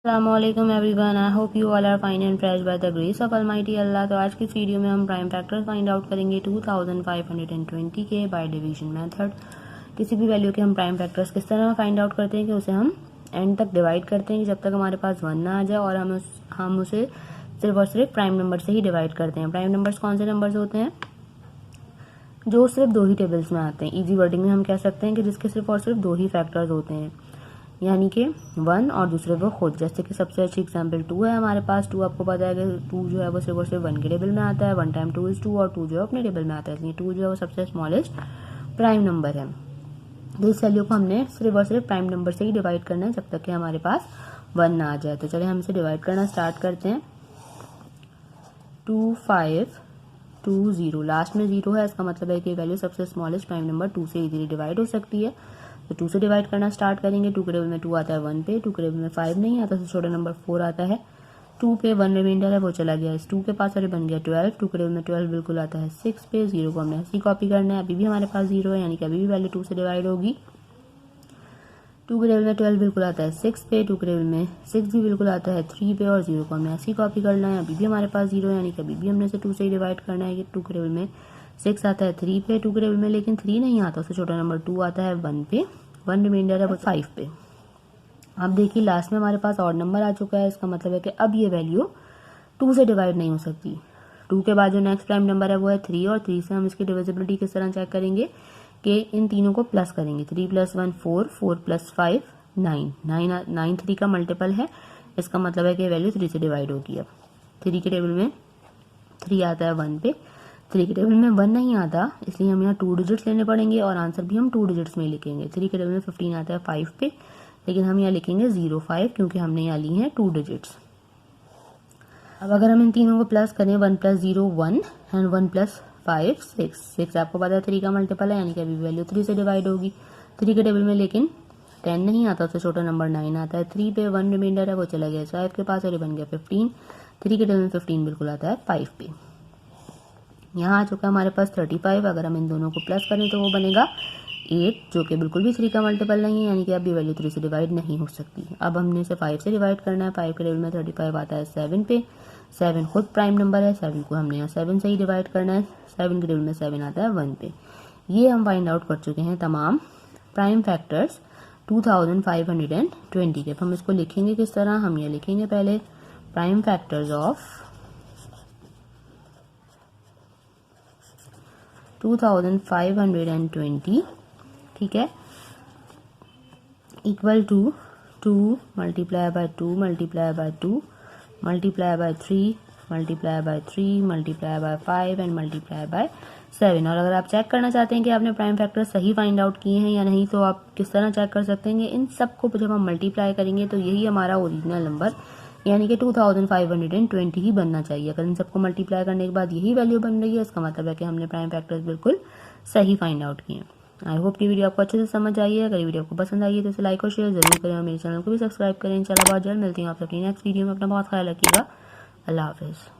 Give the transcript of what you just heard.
अस्सलामुअलैकुम everyone, I hope you all are fine and fresh by the grace of almighty Allah. तो आज की इस वीडियो में हम प्राइम फैक्टर्स फाइंड आउट करेंगे 2520 के बाय डिवीजन मेथड। किसी भी वैल्यू के हम प्राइम फैक्टर्स किस तरह फाइंड आउट करते हैं कि उसे हम एंड तक डिवाइड करते हैं, जब तक हमारे पास 1 ना आ जाए, और हम उसे सिर्फ और सिर्फ प्राइम नंबर से ही डिवाइड करते हैं। प्राइम नंबर्स कौन से नंबर्स होते हैं? जो सिर्फ दो ही टेबल्स में आते हैं। इजी वर्डिंग में हम कह सकते हैं कि जिसके सिर्फ और सिर्फ दो ही फैक्टर्स होते हैं, यानी कि 1 और दूसरे वो खुद। जैसे कि सबसे अच्छी एग्जांपल 2 है हमारे पास। 2 आपको पता है कि 2 जो है वो सिर्फ और सिर्फ 1 के टेबल में आता है। 1 टाइम 2 इज 2 और 2 जो है अपने टेबल में आता है, इसलिए 2 जो है वो सबसे स्मॉलेस्ट प्राइम नंबर है। तो इस वैल्यू को हमने सिर्फ और सिर्फ प्राइम नंबर से ही डिवाइड करना है, जब तक कि हमारे पास 1 ना आ जाए। तो चलिए हम इसे डिवाइड करना स्टार्ट करते हैं। 2520, लास्ट में 0 है, इसका मतलब है कि वैल्यू सबसे स्मॉलेस्ट प्राइम नंबर 2 से इजीली डिवाइड हो सकती है। तो 2 से डिवाइड करना स्टार्ट करेंगे। 2 के टेबल में 2 आता है 1 पे, 2 के टेबल में 5 नहीं आता, सबसे छोटा नंबर 4 आता है। 2 पे 1 रिमाइंडर है, वो चला गया इस 2 के पास और ये बन गया 12। 2 के टेबल में 12 बिल्कुल आता है 6 पे। 0 को हमने ऐसी कॉपी करना है, अभी भी हमारे पास 0 है, यानी कि अभी भी वैल्यू 2 से डिवाइड होगी। 2 के टेबल में 12 बिल्कुल आता है 6 पे, 2 के टेबल में 6 भी बिल्कुल आता है 3 पे, और 0 को हमने ऐसी कॉपी करना है, अभी भी हमारे पास 0 है, यानी कि अभी भी हमने इसे 2 से ही डिवाइड करना है। 2 के टेबल में 6 आता है 3 पे, 2 के टेबल में लेकिन 3 नहीं आता, उससे छोटा नंबर 2 आता है 1 पे, 1 रिमाइंडर है वो 5 पे। अब देखिए लास्ट में हमारे पास ऑड नंबर आ चुका है, इसका मतलब है कि अब ये वैल्यू 2 से डिवाइड नहीं हो सकती। 2 के बाद जो नेक्स्ट प्राइम नंबर है वो है 3, और 3 से हम इसकी डिविजिबिलिटी किस तरह चेक करेंगे कि इन तीनों को प्लस करेंगे। 3 + 1 4, 4 + 5 9, 9 3 का मल्टीपल है, इसका मतलब है कि वैल्यू 3 से डिवाइड होगी। अब 3 के टेबल में 3 आता है 1 पे, 3 के टेबल में 1 नहीं आता, इसलिए हम यहाँ 2 डिजिट्स लेने पड़ेंगे और आंसर भी हम 2 डिजिट्स में ही लिखेंगे। 3 के टेबल में 15 आता है 5 पे, लेकिन हम यहाँ लिखेंगे 0 5, क्योंकि हमने यहाँ ली है 2 डिजिट्स। अब अगर हम इन तीनों को प्लस करें, 1 + 0 1 एंड 1 + 5 6, 6 आपको पता है 3 का मल्टीपल है, यानी कि अभी वैल्यू 3 से डिवाइड होगी। 3 के टेबल में लेकिन 10 नहीं आता, उससे छोटा नंबर 9 आता है। 3 पे 1 रिमाइंडर है, वो चला गया 5 के पास और ये बन गया 15। 3 के टेबल में 15 बिल्कुल आता है 5 पे। यहाँ आ चुका है हमारे पास 35। अगर हम इन दोनों को प्लस करें तो वो बनेगा 8, जो कि बिल्कुल भी 3 का मल्टीपल नहीं है, यानी कि अभी वैल्यू 3 से डिवाइड नहीं हो सकती। अब हमने इसे 5 से डिवाइड करना है। 5 के टेबल में 35 आता है 7 पे, 7 खुद प्राइम नंबर है, 7 को हमने यहाँ 7 से ही डिवाइड करना है। 7 के टेबल में 7 आता है 1 पे। ये हम फाइंड आउट कर चुके हैं तमाम प्राइम फैक्टर्स 2520 के। हम इसको लिखेंगे किस तरह? हम ये लिखेंगे पहले प्राइम फैक्टर्स ऑफ 2520, ठीक है, equal to 2 × 2 × 2 × 2 multiply by 3 multiply by 3 multiply by 5 and multiply by 7। और अगर आप चेक करना चाहते हैं कि आपने प्राइम फैक्टर सही फाइंड आउट किए हैं या नहीं, तो आप किस तरह चेक कर सकते हैं? इन सबको जब हम मल्टीप्लाई करेंगे तो यही हमारा ओरिजिनल नंबर, यानी कि 2520 ही बनना चाहिए। अगर इन सबको मल्टीप्लाई करने के बाद यही वैल्यू बन रही है, इसका मतलब है कि हमने प्राइम फैक्टर्स बिल्कुल सही फाइंड आउट किए हैं। आई होप की वीडियो आपको अच्छे से समझ आई है। अगर वीडियो आपको पसंद आई है तो इसे लाइक और शेयर जरूर करें और मेरे चैनल को भी सब्सक्राइब करें। इंशाल्लाह बहुत जल्द मिलती हूँ आपसे अपनी नेक्स्ट वीडियो में। अपना बहुत ख्याल रखिएगा। अल्लाह हाफिज़।